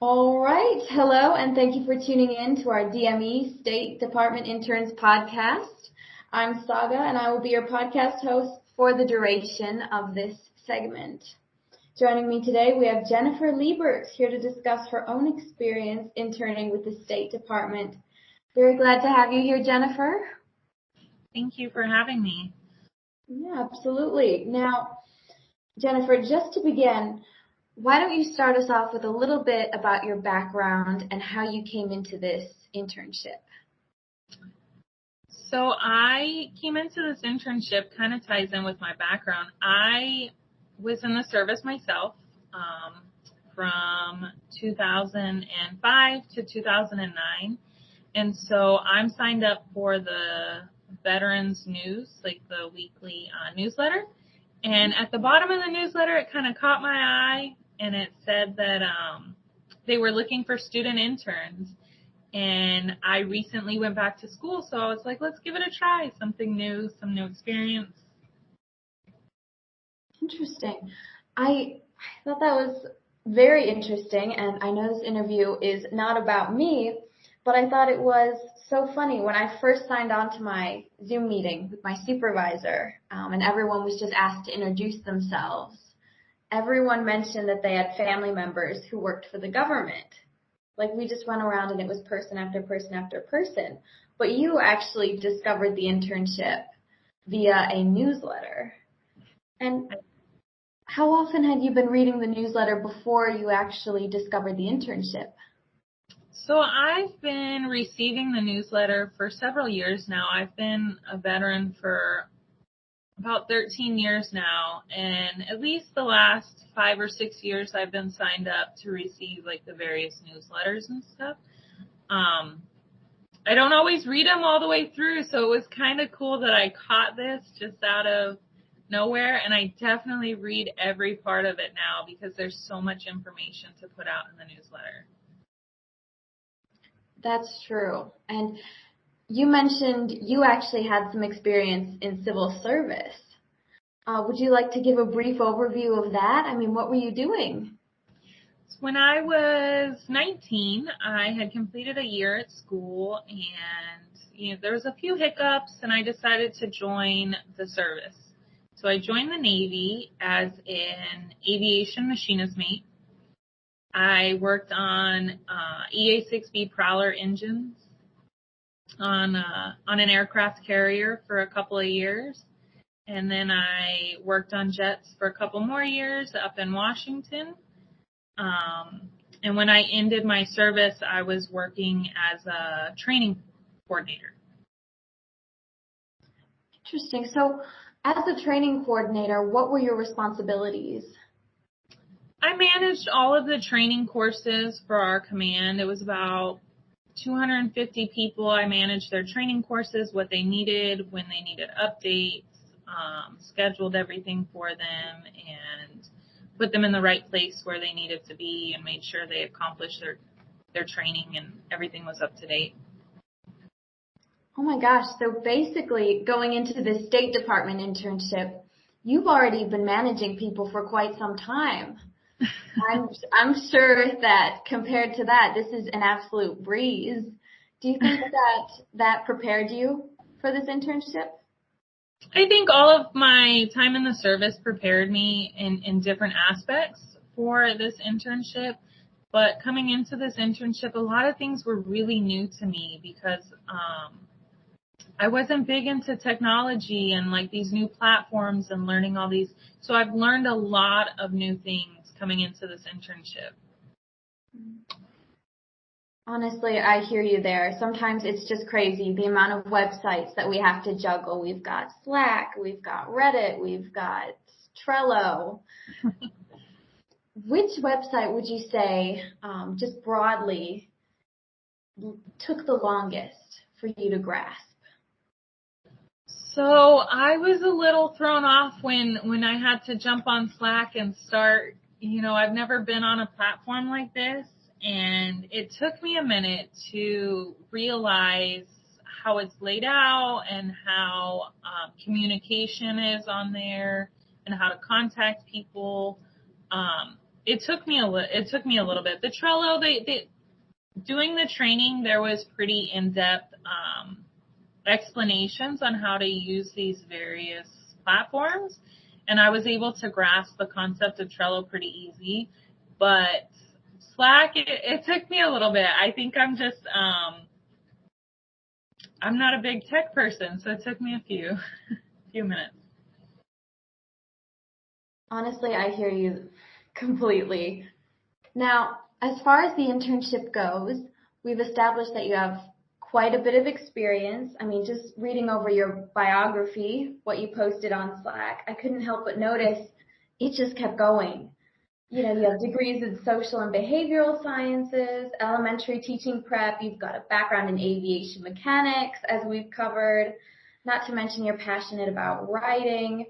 All right. Hello, and thank you for tuning in to our DME State Department Interns podcast. I'm Saga, and I will be your podcast host for the duration of this segment. Joining me today, we have Jennifer Leibert here to discuss her own experience interning with the State Department. Very glad to have you here, Jennifer. Thank you for having me. Yeah, absolutely. Now, Jennifer, just to begin, why don't you start us off with a little bit about your background and how you came into this internship? So I came into this internship, kind of ties in with my background. I was in the service myself from 2005 to 2009. And so I'm signed up for the Veterans News, like the weekly newsletter. And at the bottom of the newsletter, it kind of caught my eye, and it said that they were looking for student interns. And I recently went back to school, so I was like, let's give it a try. Something new, some new experience. Interesting. I thought that was very interesting, and I know this interview is not about me, but I thought it was so funny when I first signed on to my Zoom meeting with my supervisor, and everyone was just asked to introduce themselves. Everyone mentioned that they had family members who worked for the government. Like, we just went around and it was person after person after person. But you actually discovered the internship via a newsletter. And how often had you been reading the newsletter before you actually discovered the internship? So I've been receiving the newsletter for several years now. I've been a veteran for about 13 years now, and at least the last 5 or 6 years I've been signed up to receive like the various newsletters and stuff. I don't always read them all the way through, so it was kind of cool that I caught this just out of nowhere, and I definitely read every part of it now because there's so much information to put out in the newsletter. That's true. And you mentioned you actually had some experience in civil service. Would you like to give a brief overview of that? I mean, what were you doing? When I was 19, I had completed a year at school, and there was a few hiccups, and I decided to join the service. So I joined the Navy as an aviation machinist mate. I worked on EA-6B Prowler engines on an aircraft carrier for a couple of years. And then I worked on jets for a couple more years up in Washington. And when I ended my service, I was working as a training coordinator. Interesting. So as a training coordinator, what were your responsibilities? I managed all of the training courses for our command. It was about 250 people. I managed their training courses, what they needed, when they needed updates, scheduled everything for them, and put them in the right place where they needed to be, and made sure they accomplished their training and everything was up to date. Oh my gosh. So basically, going into the State Department internship, you've already been managing people for quite some time. I'm sure that compared to that, this is an absolute breeze. Do you think that prepared you for this internship? I think all of my time in the service prepared me in different aspects for this internship. But coming into this internship, a lot of things were really new to me because I wasn't big into technology and like these new platforms and learning all these. So I've learned a lot of new things coming into this internship. Honestly, I hear you there. Sometimes it's just crazy, the amount of websites that we have to juggle. We've got Slack, we've got Reddit, we've got Trello. Which website would you say, just broadly, took the longest for you to grasp? So I was a little thrown off when I had to jump on Slack and start. I've never been on a platform like this, and it took me a minute to realize how it's laid out and how communication is on there and how to contact people. it took me a little bit. The Trello, they doing the training, there was pretty in-depth explanations on how to use these various platforms, and I was able to grasp the concept of Trello pretty easy. But Slack, it took me a little bit. I think I'm just I'm not a big tech person, so it took me a few minutes. Honestly, I hear you completely. Now, as far as the internship goes, we've established that you have quite a bit of experience. I mean, just reading over your biography, what you posted on Slack, I couldn't help but notice it just kept going. You know, you have degrees in social and behavioral sciences, elementary teaching prep, you've got a background in aviation mechanics, as we've covered, not to mention you're passionate about writing.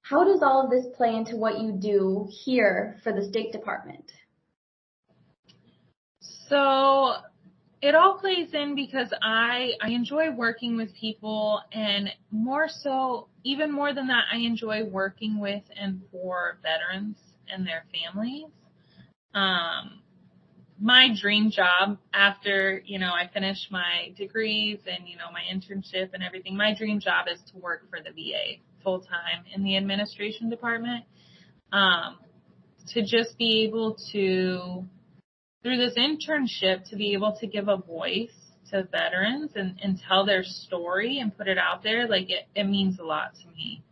How does all of this play into what you do here for the State Department? So it all plays in because I enjoy working with people, and more so, even more than that, I enjoy working with and for veterans and their families. My dream job after, I finish my degrees and, my internship and everything, my dream job is to work for the VA full time in the administration department. To just be able to, through this internship, to be able to give a voice to veterans and tell their story and put it out there, like it means a lot to me.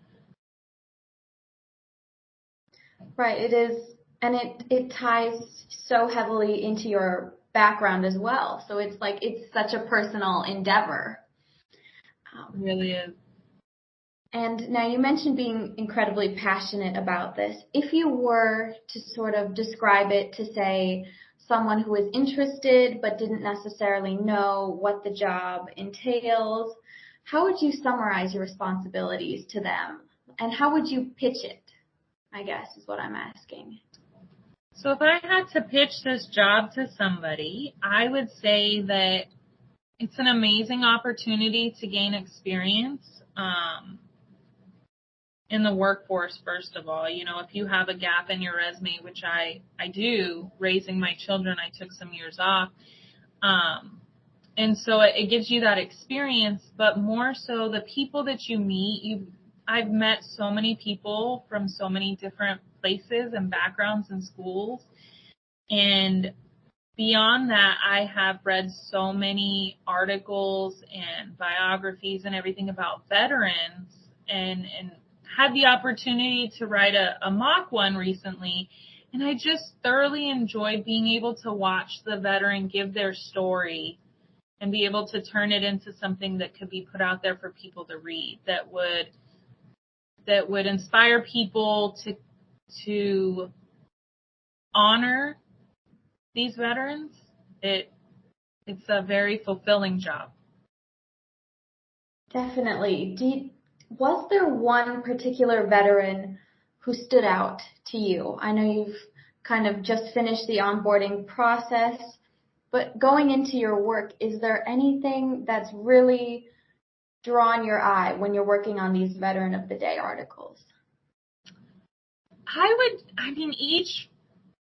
Right, it is, and it ties so heavily into your background as well. So it's like it's such a personal endeavor. It really is. And now you mentioned being incredibly passionate about this. If you were to sort of describe it to, say, someone who is interested but didn't necessarily know what the job entails, how would you summarize your responsibilities to them? And how would you pitch it, I guess, is what I'm asking. So if I had to pitch this job to somebody, I would say that it's an amazing opportunity to gain experience in the workforce, first of all. If you have a gap in your resume, which I do, raising my children, I took some years off. And so it gives you that experience, but more so the people that you meet, I've met so many people from so many different places and backgrounds and schools. And beyond that, I have read so many articles and biographies and everything about veterans, and had the opportunity to write a mock one recently. And I just thoroughly enjoyed being able to watch the veteran give their story and be able to turn it into something that could be put out there for people to read, that would inspire people to honor these veterans. It's a very fulfilling job. Definitely. Was there one particular veteran who stood out to you? I know you've kind of just finished the onboarding process, but going into your work, is there anything that's really drawn your eye when you're working on these Veteran of the Day articles?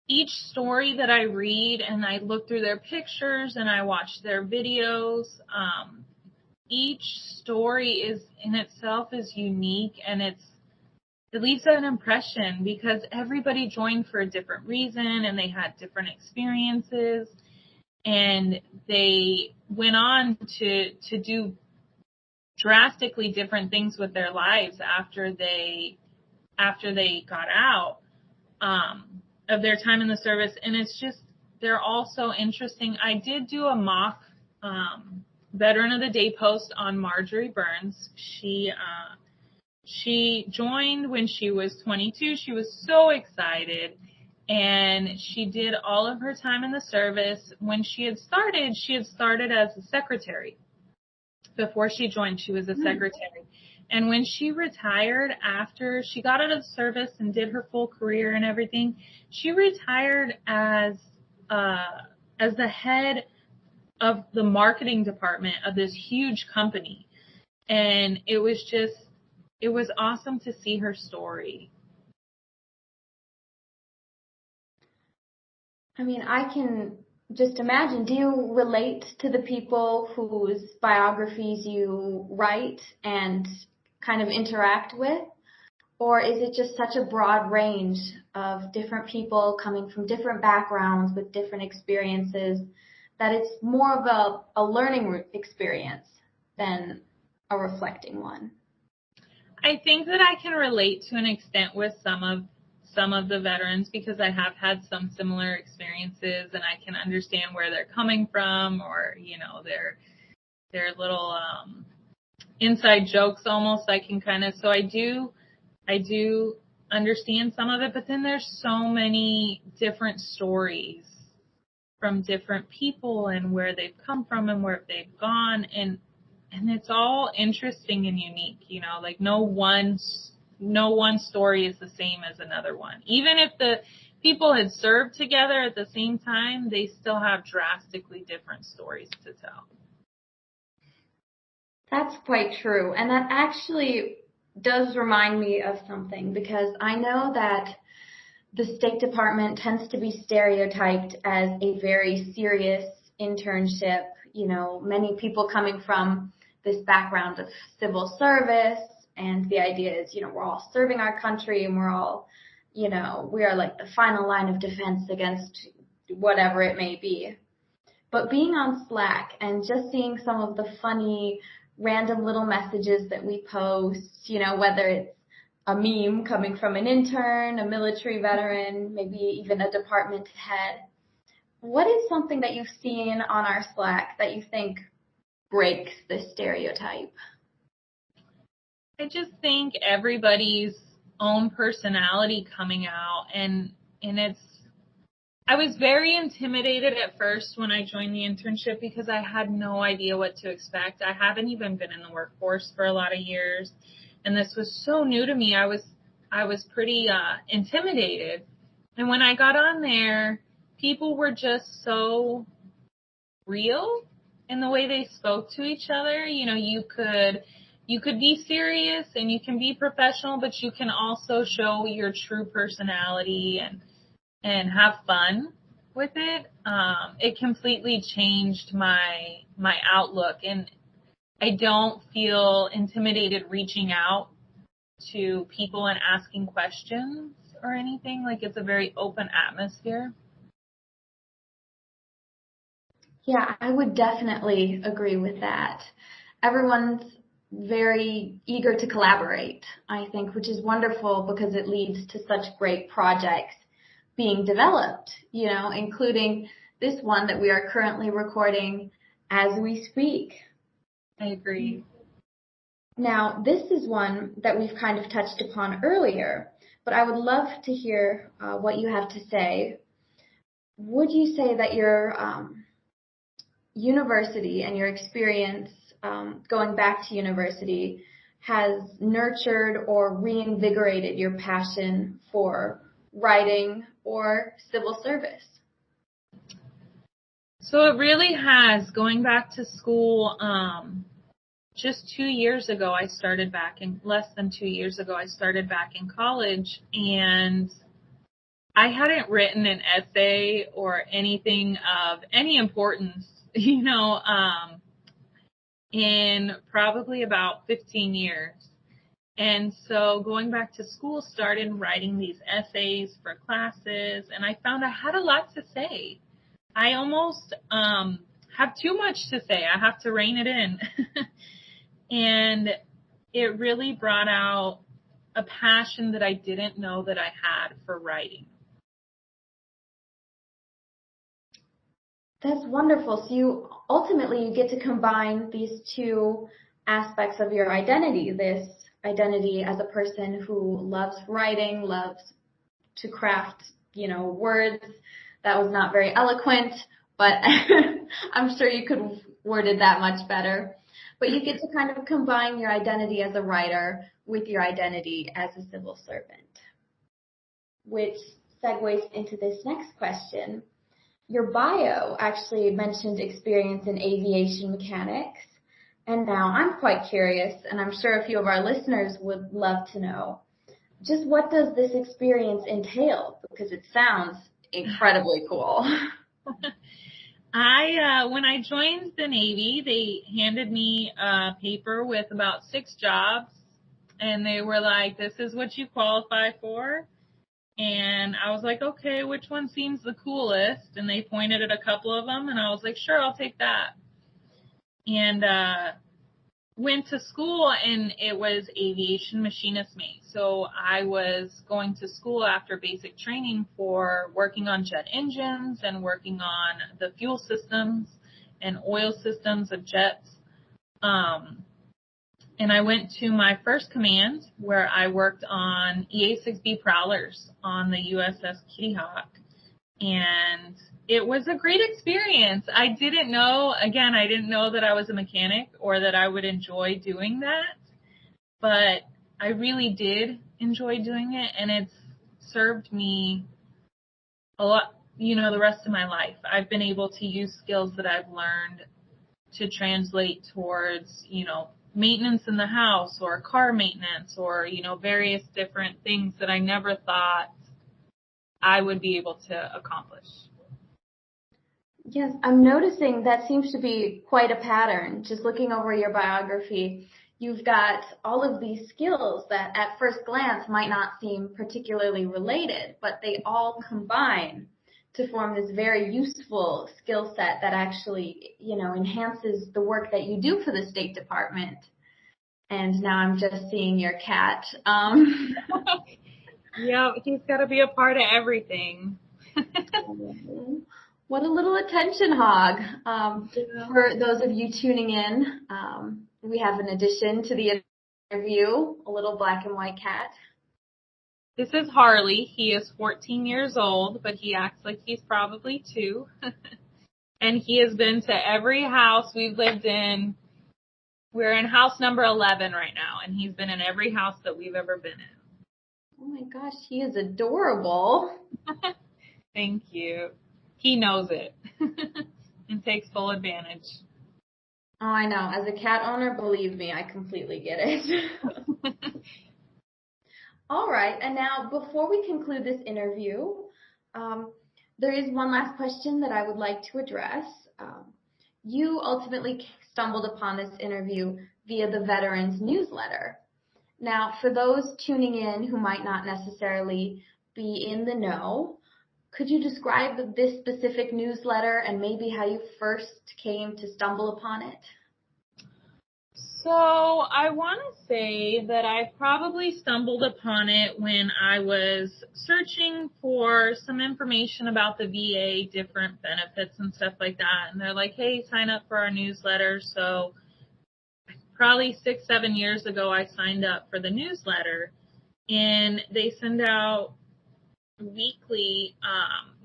Each story that I read, and I look through their pictures and I watch their videos, each story is in itself is unique, and it leaves an impression because everybody joined for a different reason and they had different experiences, and they went on to do drastically different things with their lives after they got out of their time in the service. And they're all so interesting. I did do a mock Veteran of the Day post on Marjorie Burns. She joined when she was 22. She was so excited, and she did all of her time in the service. When she had started as a secretary. Before she joined, she was a secretary. And when she retired, after she got out of the service and did her full career and everything, she retired as the head of the marketing department of this huge company. And it was awesome to see her story. I mean, I can just imagine. Do you relate to the people whose biographies you write and kind of interact with? Or is it just such a broad range of different people coming from different backgrounds with different experiences that it's more of a learning experience than a reflecting one? I think that I can relate to an extent with some of the veterans because I have had some similar experiences and I can understand where they're coming from, or their little inside jokes almost. I can kind of, so I do understand some of it, but then there's so many different stories from different people and where they've come from and where they've gone, and it's all interesting and unique, like no one story is the same as another one. Even if the people had served together at the same time, they still have drastically different stories to tell. That's quite true. And that actually does remind me of something, because I know that the State Department tends to be stereotyped as a very serious internship. Many people coming from this background of civil service, and the idea is, we're all serving our country and we're all, we are like the final line of defense against whatever it may be. But being on Slack and just seeing some of the funny random little messages that we post, whether it's a meme coming from an intern, a military veteran, maybe even a department head. What is something that you've seen on our Slack that you think breaks this stereotype? I just think everybody's own personality coming out, and I was very intimidated at first when I joined the internship because I had no idea what to expect. I haven't even been in the workforce for a lot of years, and this was so new to me. I was pretty intimidated. And when I got on there, people were just so real in the way they spoke to each other. You could be serious and you can be professional, but you can also show your true personality and have fun with it. It completely changed my outlook, and I don't feel intimidated reaching out to people and asking questions or anything. Like, it's a very open atmosphere. Yeah, I would definitely agree with that. Everyone's very eager to collaborate, I think, which is wonderful because it leads to such great projects being developed, including this one that we are currently recording as we speak. I agree. Now, this is one that we've kind of touched upon earlier, but I would love to hear what you have to say. Would you say that your university and your experience going back to university has nurtured or reinvigorated your passion for writing or civil service? So it really has. Going back to school, just 2 years ago, less than 2 years ago, I started back in college, and I hadn't written an essay or anything of any importance, in probably about 15 years. And so going back to school, started writing these essays for classes, and I found I had a lot to say. I almost have too much to say. I have to rein it in. And it really brought out a passion that I didn't know that I had for writing. That's wonderful. So you get to combine these two aspects of your identity, this identity as a person who loves writing, loves to craft, words. That was not very eloquent, but I'm sure you could have worded that much better. But you get to kind of combine your identity as a writer with your identity as a civil servant, which segues into this next question. Your bio actually mentioned experience in aviation mechanics, and now I'm quite curious, and I'm sure a few of our listeners would love to know, just what does this experience entail? Because it sounds incredibly cool. When I joined the Navy, they handed me a paper with about 6 jobs, and they were like, this is what you qualify for. And I was like, okay, which one seems the coolest? And they pointed at a couple of them, and I was like, sure, I'll take that. And went to school, and it was aviation machinist mate. So I was going to school after basic training for working on jet engines and working on the fuel systems and oil systems of jets. And I went to my first command where I worked on EA-6B prowlers on the USS Kitty Hawk. And it was a great experience. I didn't know that I was a mechanic or that I would enjoy doing that. But I really did enjoy doing it, and it's served me a lot, the rest of my life. I've been able to use skills that I've learned to translate towards, maintenance in the house or car maintenance or, various different things that I never thought I would be able to accomplish. Yes, I'm noticing that seems to be quite a pattern. Just looking over your biography, you've got all of these skills that at first glance might not seem particularly related, but they all combine to form this very useful skill set that actually, enhances the work that you do for the State Department. And now I'm just seeing your cat. Yeah, he's got to be a part of everything. What a little attention hog. For those of you tuning in, we have an addition to the interview, a little black and white cat. This is Harley. He is 14 years old, but he acts like he's probably 2. And he has been to every house we've lived in. We're in house number 11 right now, and he's been in every house that we've ever been in. Oh my gosh, he is adorable. Thank you. He knows it and takes full advantage. Oh, I know. As a cat owner, believe me, I completely get it. All right, and now before we conclude this interview, there is one last question that I would like to address. You ultimately stumbled upon this interview via the Veterans newsletter. Now, for those tuning in who might not necessarily be in the know, could you describe this specific newsletter and maybe how you first came to stumble upon it? So I want to say that I probably stumbled upon it when I was searching for some information about the VA, different benefits and stuff like that. And they're like, hey, sign up for our newsletter. So probably 6-7 years ago, I signed up for the newsletter, and they send out weekly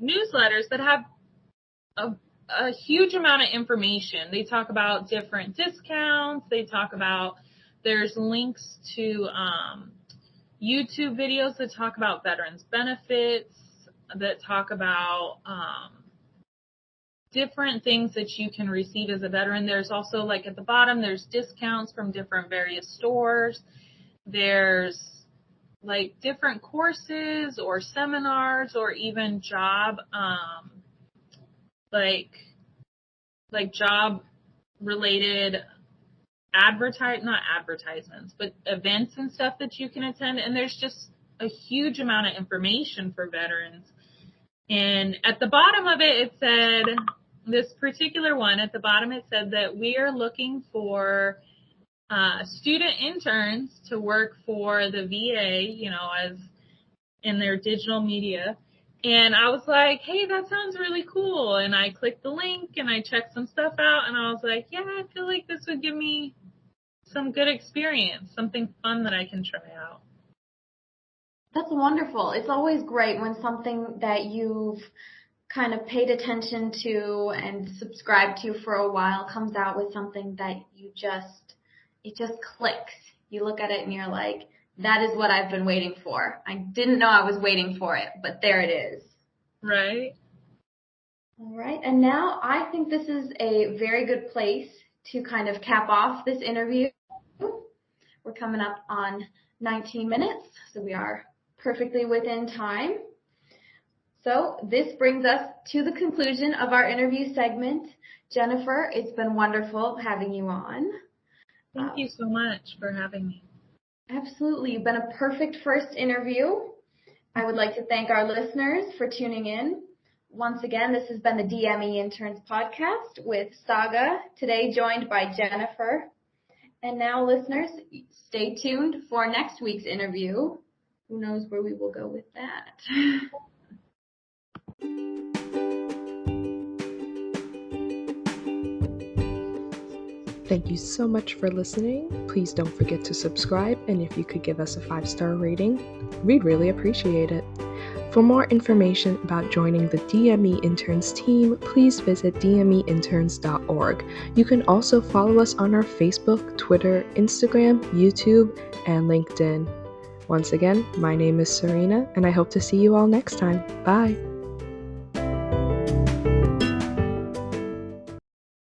newsletters that have a huge amount of information. They talk about different discounts. They talk about, there's links to YouTube videos that talk about veterans benefits, that talk about different things that you can receive as a veteran. There's also, like at the bottom, there's discounts from different various stores. There's like different courses or seminars or even job like job related not advertisements, but events and stuff that you can attend. And there's just a huge amount of information for veterans. And at the bottom of it, it said, this particular one, at the bottom it said that we are looking for student interns to work for the VA, as in their digital media. And I was like, hey, that sounds really cool. And I clicked the link and I checked some stuff out, and I was like, yeah, I feel like this would give me some good experience, something fun that I can try out. That's wonderful. It's always great when something that you've kind of paid attention to and subscribed to for a while comes out with something that it just clicks. You look at it and you're like, that is what I've been waiting for. I didn't know I was waiting for it, but there it is. Right. All right. And now I think this is a very good place to kind of cap off this interview. We're coming up on 19 minutes, so we are perfectly within time. So this brings us to the conclusion of our interview segment. Jennifer, it's been wonderful having you on. Thank you so much for having me. Absolutely. You've been a perfect first interview. I would like to thank our listeners for tuning in. Once again, this has been the DME Interns podcast with Saga, today joined by Jennifer. And now, listeners, stay tuned for next week's interview. Who knows where we will go with that? Thank you so much for listening. Please don't forget to subscribe, and if you could give us a 5-star rating, we'd really appreciate it. For more information about joining the DME Interns team, please visit dmeinterns.org. You can also follow us on our Facebook, Twitter, Instagram, YouTube, and LinkedIn. Once again, my name is Serena, and I hope to see you all next time. Bye!